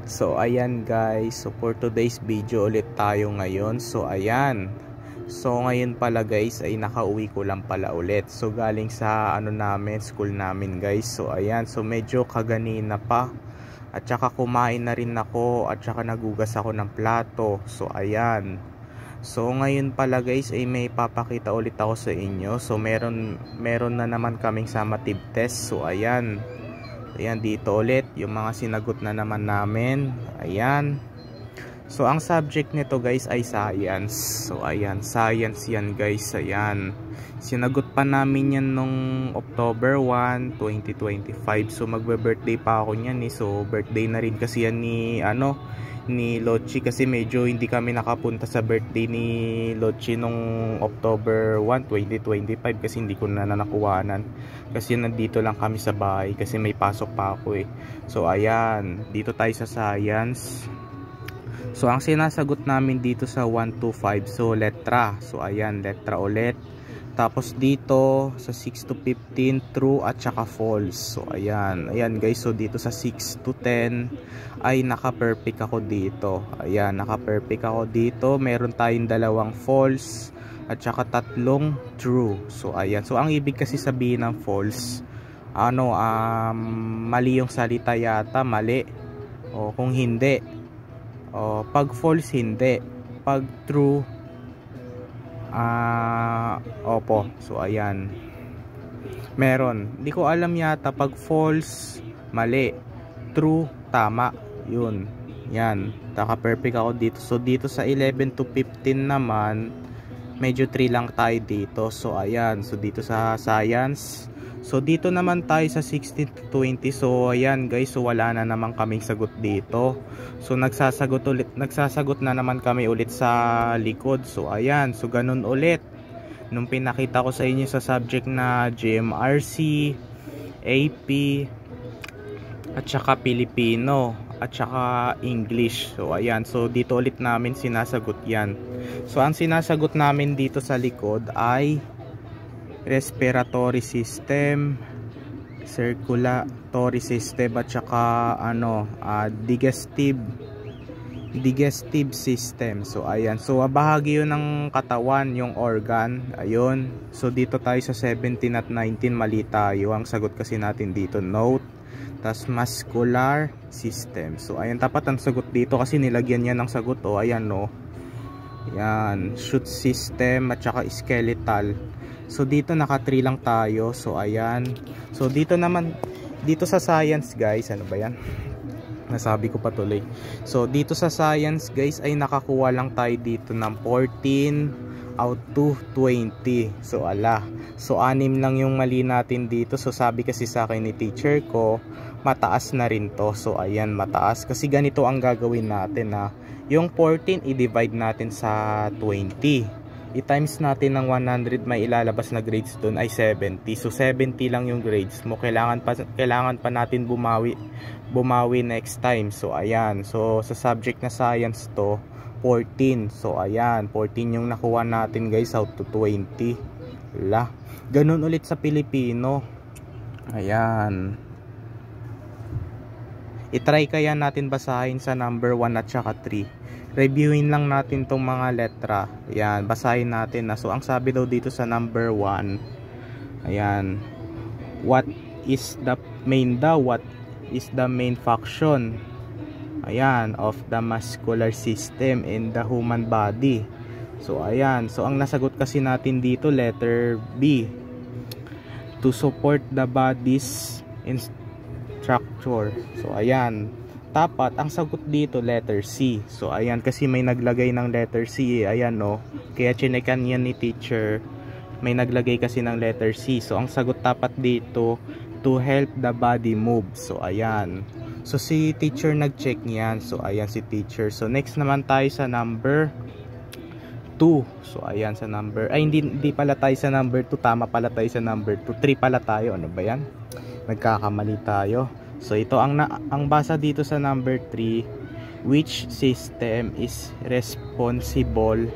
So ayan guys, so for today's video ulit tayo ngayon. So ayan, so ngayon pala guys ay nakauwi ko lang pala ulit. So galing sa school namin guys. So ayan, so medyo kaganina pa. At saka kumain na rin ako at saka nagugas ako ng plato. So ayan, so ngayon pala guys ay may papakita ulit ako sa inyo. So meron na naman kaming summative test. So ayan, dito ulit yung mga sinagot na naman namin. Ayan, so ang subject nito guys ay science. So ayan, science yan guys. Ayan, sinagot pa namin yan nung October 1, 2025. So magbe-birthday pa ako niyan eh. So birthday na rin kasi yan ni Lochi, kasi medyo hindi kami nakapunta sa birthday ni Lochi nung October 1, 2025 kasi hindi ko na nakuhanan kasi nandito lang kami sa bahay kasi may pasok pa ako eh. So ayan, dito tayo sa science. So ang sinasagot namin dito sa 1 to 5, so letra. So ayan, letra ulit. Tapos dito sa 6 to 15 true at saka false. So ayan guys, so dito sa 6 to 10 ay naka-perfect ako dito. Ayan, naka-perfect ako dito. Meron tayong dalawang false at saka tatlong true. So ayan, so ang ibig kasi sabihin ng false, mali yung salita yata, mali. O kung hindi, pag false hindi, pag true opo. So ayan, meron, hindi ko alam yata, pag false mali, true tama. Yun, yan, naka-perfect ako dito. So dito sa 11 to 15 naman medyo 3 lang tayo dito. So ayan, so dito sa science, so dito naman tayo sa 16 to 20. So ayan guys, so wala na naman kaming sagot dito. So nagsasagot na naman kami ulit sa likod. So ayan, so ganun ulit nung pinakita ko sa inyo sa subject na GMRC, AP at saka Filipino at saka English. So ayan, so dito ulit namin sinasagot yan. So ang sinasagot namin dito sa likod ay respiratory system, circulatory system at saka digestive system. So ayan, so bahagi yun ng katawan, yung organ. Ayun, so dito tayo sa 17 at 19 mali tayo. Ang sagot kasi natin dito note, tas muscular system. So ayan, tapat ang sagot dito kasi nilagyan yan ng sagot. Ayan yan, shoot system at saka skeletal. So dito naka 3 lang tayo. So ayan, so dito naman, dito sa science guys, ano ba yan, nasabi ko patuloy. So dito sa science guys ay nakakuha lang tayo dito ng 14 out to 20. So so 6 lang yung mali natin dito. So sabi kasi sa akin ni teacher ko, mataas na rin to. So ayan, mataas kasi ganito ang gagawin natin yung 14 i-divide natin sa 20, i-times natin ng 100, may ilalabas na grades doon ay 70. So 70 lang yung grades mo. Kailangan pa natin bumawi next time. So ayan, so sa subject na science to 14. So ayan, 14 yung nakuha natin guys out to 20. Ganun ulit sa Pilipino. Ayan, i-try kaya natin basahin sa number 1 at saka 3. Reviewin lang natin tong mga letra. Ayan, basahin natin na. So ang sabi daw dito sa number 1, ayan, what is the main function, ayan, of the muscular system in the human body. So ayan, so ang nasagot kasi natin dito letter B, to support the body's structure. So ayan, tapat ang sagot dito letter C. So ayan, kasi may naglagay ng letter C ayan kaya chinekan yan ni teacher, may naglagay kasi ng letter C. So ang sagot tapat dito, to help the body move. So ayan, so si teacher nag-check niyan. So ayan si teacher. So next naman tayo sa number 2. So ayan, sa number, ay hindi pala tayo sa number 2, tama pala tayo sa number 2, 3 pala tayo. Ano ba yan, nagkakamali tayo. So ito ang basa dito sa number 3, which system is responsible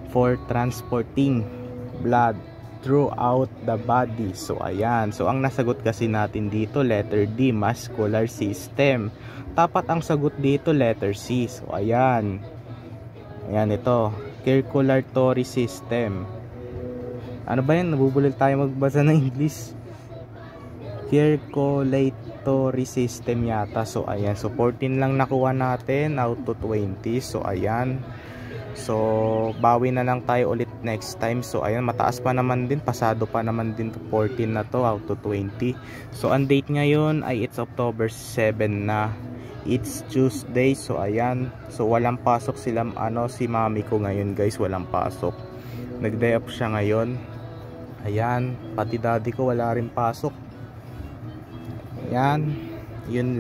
for transporting blood throughout the body. So ayan, so ang nasagot kasi natin dito letter D, muscular system. dapat ang sagot dito letter C. So ayan. Ayan ito, circulatory system. Ano ba yan? Nabubulol tayo magbasa ng English. Circulatory system yata. So ayan, so 14 lang nakuha natin out of 20. So ayan. So bawi na lang tayo ulit next time. So ayan, mataas pa naman din, pasado pa naman din to 14 na to out of 20. So ang date ngayon ay it's October 7 na. It's Tuesday. So ayan, so walang pasok sila si mami ko ngayon guys, walang pasok. Nag-day off siya ngayon. Ayan, pati daddy ko wala rin pasok. Ayan, yun